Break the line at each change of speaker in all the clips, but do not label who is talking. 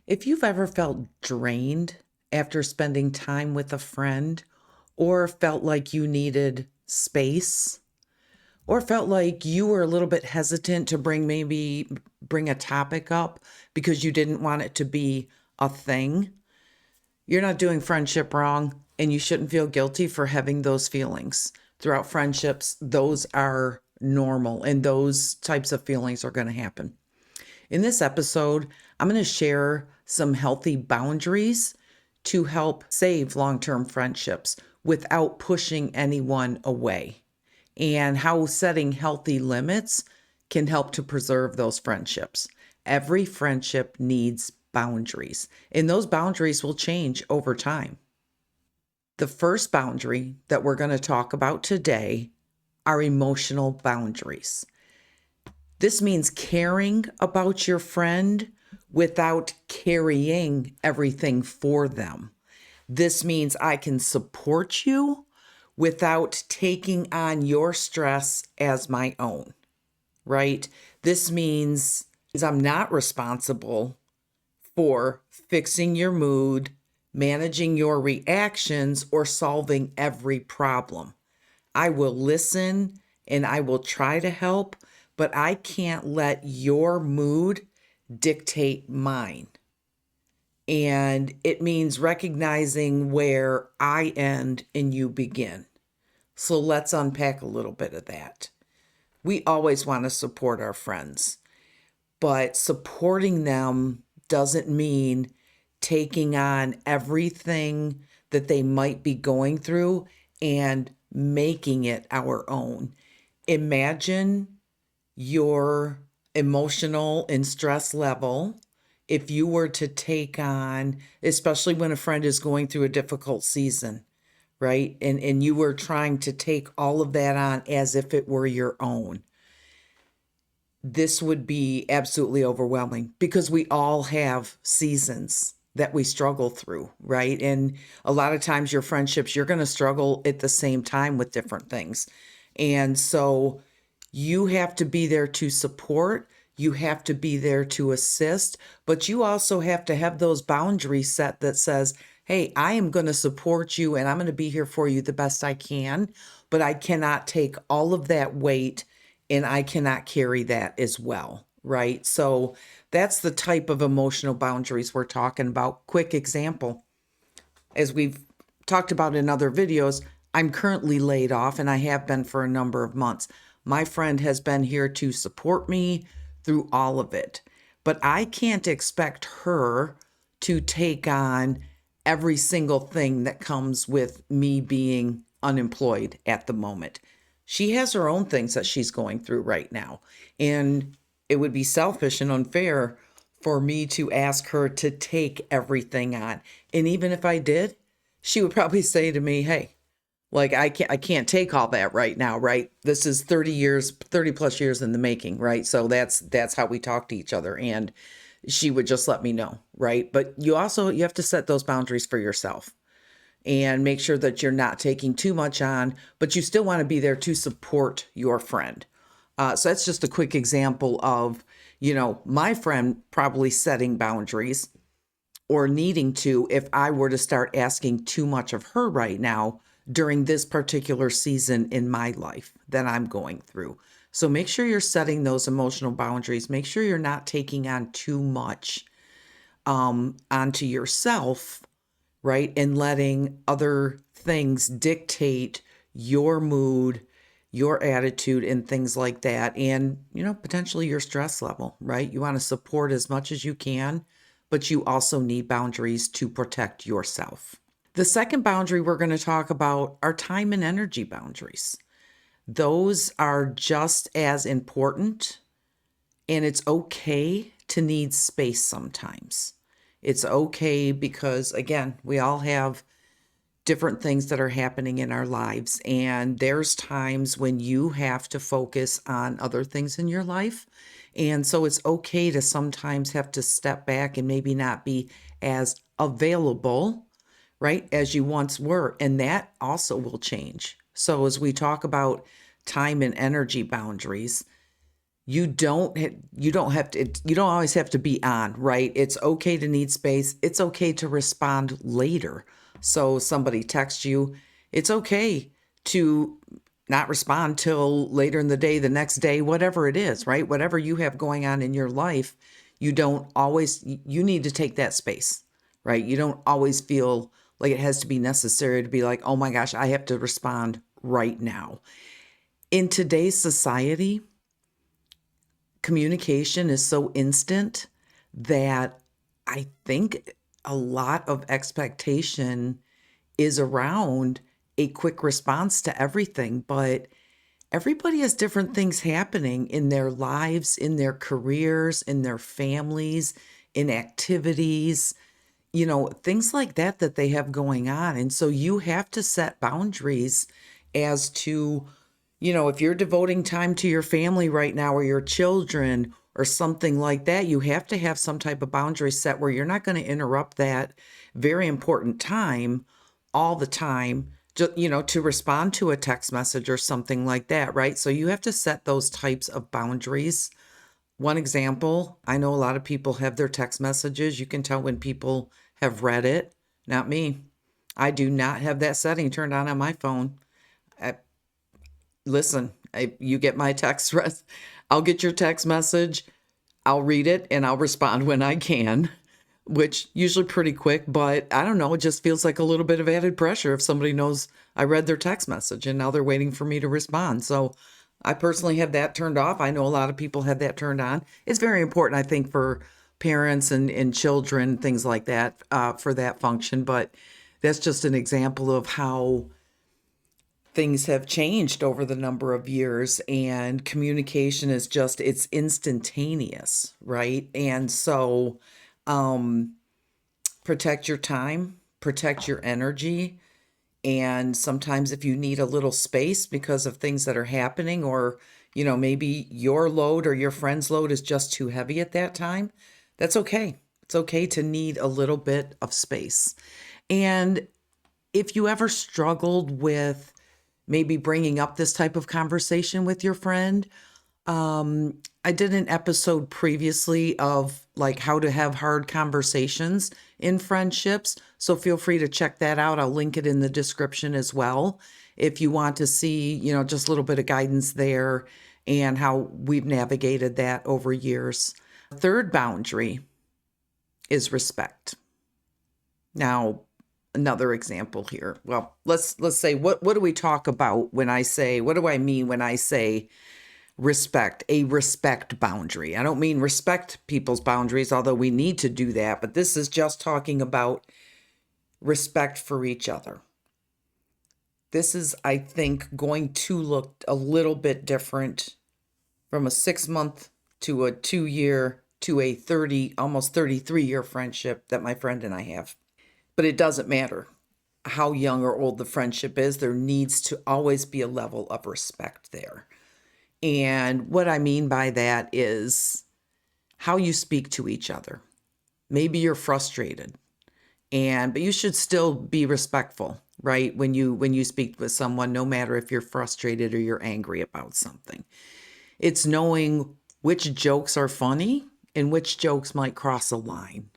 If you've ever felt drained after spending time with a friend, or felt like you needed space, or felt like you were a little bit hesitant to bring a topic up because you didn't want it to be a thing, you're not doing friendship wrong and you shouldn't feel guilty for having those feelings. Throughout friendships, those are normal and those types of feelings are going to happen. In this episode, I'm going to share some healthy boundaries to help save long term friendships without pushing anyone away, and how setting healthy limits can help to preserve those friendships. Every friendship needs boundaries, and those boundaries will change over time. The first boundary that we're going to talk about today are emotional boundaries. This means caring about your friend without carrying everything for them. This means I can support you without taking on your stress as my own, right? This means I'm not responsible for fixing your mood, managing your reactions, or solving every problem. I will listen and I will try to help, but I can't let your mood dictate mine. And it means recognizing where I end and you begin. So let's unpack a little bit of that. We always want to support our friends, but supporting them doesn't mean taking on everything that they might be going through and making it our own. Imagine your emotional and stress level if you were to take on, especially when a friend is going through a difficult season, right? And you were trying to take all of that on as if it were your own. This would be absolutely overwhelming because we all have seasons that we struggle through, right? And a lot of times your friendships, you're going to struggle at the same time with different things. And so you have to be there to support, you have to be there to assist, but you also have to have those boundaries set that says, hey, I am going to support you and I'm going to be here for you the best I can, but I cannot take all of that weight and I cannot carry that as well, right? So that's the type of emotional boundaries we're talking about. Quick example, as we've talked about in other videos, I'm currently laid off and I have been for a number of months. My friend has been here to support me through all of it, but I can't expect her to take on every single thing that comes with me being unemployed at the moment. She has her own things that she's going through right now, and it would be selfish and unfair for me to ask her to take everything on. And even if I did, she would probably say to me, hey, like I can't take all that right now, right? This is 30 years, 30 plus years in the making, right? So that's how we talk to each other. And she would just let me know, right? But you have to set those boundaries for yourself and make sure that you're not taking too much on, but you still want to be there to support your friend. So that's just a quick example of, my friend probably setting boundaries or needing to if I were to start asking too much of her right now during this particular season in my life that I'm going through. So make sure you're setting those emotional boundaries. Make sure you're not taking on too much onto yourself, right? And letting other things dictate your mood, your attitude, and things like that. And, potentially your stress level, right? You want to support as much as you can, but you also need boundaries to protect yourself. The second boundary we're going to talk about are time and energy boundaries. Those are just as important, and it's okay to need space sometimes. It's okay because, again, we all have different things that are happening in our lives, and there's times when you have to focus on other things in your life. And so it's okay to sometimes have to step back and maybe not be as available, right, as you once were. And that also will change. So as we talk about time and energy boundaries, you don't have to you don't always have to be on, right? It's okay to need space. It's okay to respond later. So somebody texts you, it's okay to not respond till later in the day, the next day, whatever it is, right? Whatever you have going on in your life, you don't always you need to take that space, right? You don't always feel like it has to be necessary to be like, "Oh my gosh, I have to respond right now." In today's society, communication is so instant that I think a lot of expectation is around a quick response to everything, but everybody has different things happening in their lives, in their careers, in their families, in activities, things like that that they have going on. And so you have to set boundaries as to, if you're devoting time to your family right now or your children or something like that, you have to have some type of boundary set where you're not going to interrupt that very important time all the time, just, to respond to a text message or something like that, right? So you have to set those types of boundaries. One example, I know a lot of people have their text messages. You can tell when people have read it. Not me. I do not have that setting turned on my phone. I, listen, you get my text, I'll get your text message. I'll read it and I'll respond when I can, which usually pretty quick, but I don't know, it just feels like a little bit of added pressure if somebody knows I read their text message and now they're waiting for me to respond. So I personally have that turned off. I know a lot of people have that turned on. It's very important, I think, for parents and children, things like that, for that function. But that's just an example of how things have changed over the number of years, and communication is just, it's instantaneous, right? And so protect your time, protect your energy. And sometimes if you need a little space because of things that are happening, or, maybe your load or your friend's load is just too heavy at that time, that's okay. It's okay to need a little bit of space. And if you ever struggled with maybe bringing up this type of conversation with your friend, I did an episode previously of like how to have hard conversations in friendships. So feel free to check that out. I'll link it in the description as well if you want to see, just a little bit of guidance there and how we've navigated that over years. Third boundary is respect. Now, another example here. Well, let's say what do we talk about when I say, what do I mean when I say respect, a respect boundary? I don't mean respect people's boundaries, although we need to do that, but this is just talking about respect for each other. This is, I think, going to look a little bit different from a 6-month to a 2-year to a 30, almost 33-year friendship that my friend and I have. But it doesn't matter how young or old the friendship is, there needs to always be a level of respect there. And what I mean by that is how you speak to each other. Maybe you're frustrated, but you should still be respectful, right? When you speak with someone, no matter if you're frustrated or you're angry about something. It's knowing which jokes are funny and which jokes might cross a line,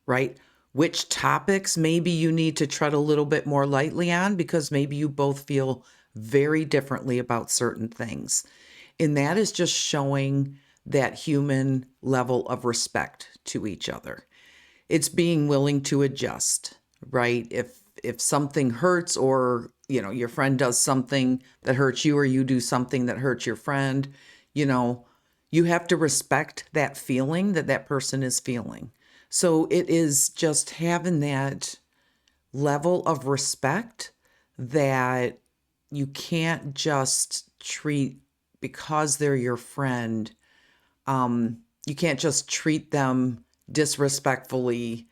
right? Which topics maybe you need to tread a little bit more lightly on because maybe you both feel very differently about certain things. And that is just showing that human level of respect to each other. It's being willing to adjust, right? If something hurts, or, your friend does something that hurts you, or you do something that hurts your friend, you have to respect that feeling that that person is feeling. So it is just having that level of respect that you can't just treat, because they're your friend, you can't just treat them disrespectfully,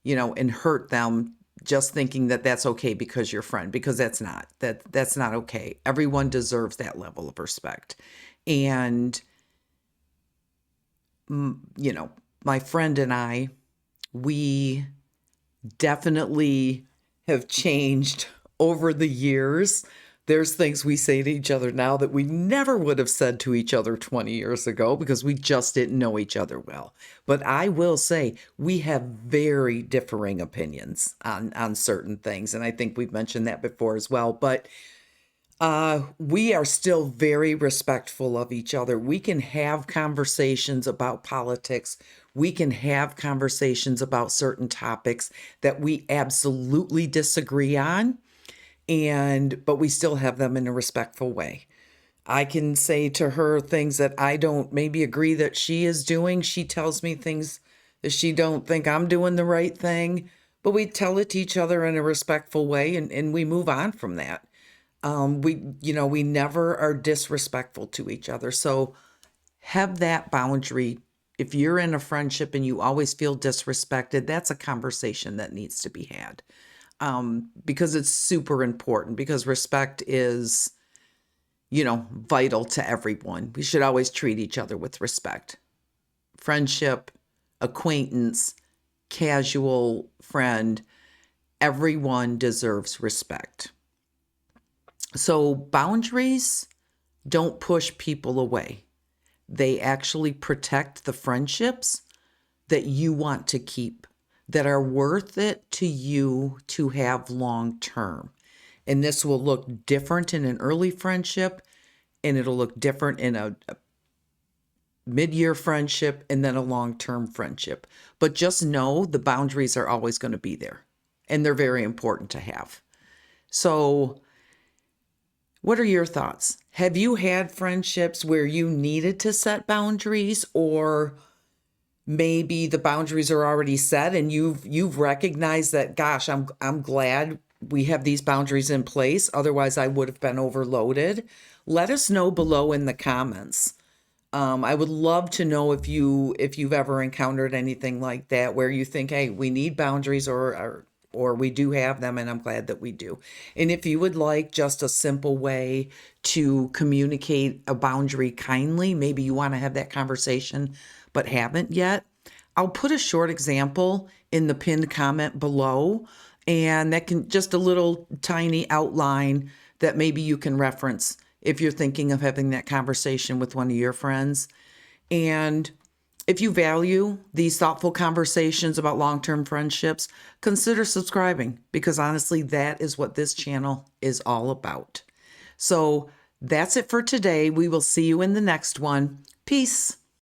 and hurt them just thinking that that's okay because you're friend, because that's not okay. Everyone deserves that level of respect. And, my friend and I, we definitely have changed over the years, There's things we say to each other now that we never would have said to each other 20 years ago because we just didn't know each other well. But I will say we have very differing opinions on certain things. And I think we've mentioned that before as well. But we are still very respectful of each other. We can have conversations about politics. We can have conversations about certain topics that we absolutely disagree on, but we still have them in a respectful way. I can say to her things that I don't maybe agree that she is doing. She tells me things that she don't think I'm doing the right thing, but we tell it to each other in a respectful way, and we move on from that. We never are disrespectful to each other. So have that boundary. If you're in a friendship and you always feel disrespected, that's a conversation that needs to be had. Because it's super important, because respect is, vital to everyone. We should always treat each other with respect. Friendship, acquaintance, casual friend, everyone deserves respect. So boundaries don't push people away. They actually protect the friendships that you want to keep, that are worth it to you to have long term. And this will look different in an early friendship, and it'll look different in a mid-year friendship, and then a long-term friendship. But just know the boundaries are always going to be there, and they're very important to have. So what are your thoughts? Have you had friendships where you needed to set boundaries, or maybe the boundaries are already set and you've recognized that, gosh, I'm glad we have these boundaries in place. Otherwise, I would have been overloaded. Let us know below in the comments. I would love to know if you've ever encountered anything like that where you think, hey, we need boundaries, or we do have them, and I'm glad that we do. And if you would like just a simple way to communicate a boundary kindly, maybe you want to have that conversation but haven't yet, I'll put a short example in the pinned comment below, and that can just a little tiny outline that maybe you can reference if you're thinking of having that conversation with one of your friends. And if you value these thoughtful conversations about long-term friendships, consider subscribing, because honestly, that is what this channel is all about. So that's it for today. We will see you in the next one. Peace.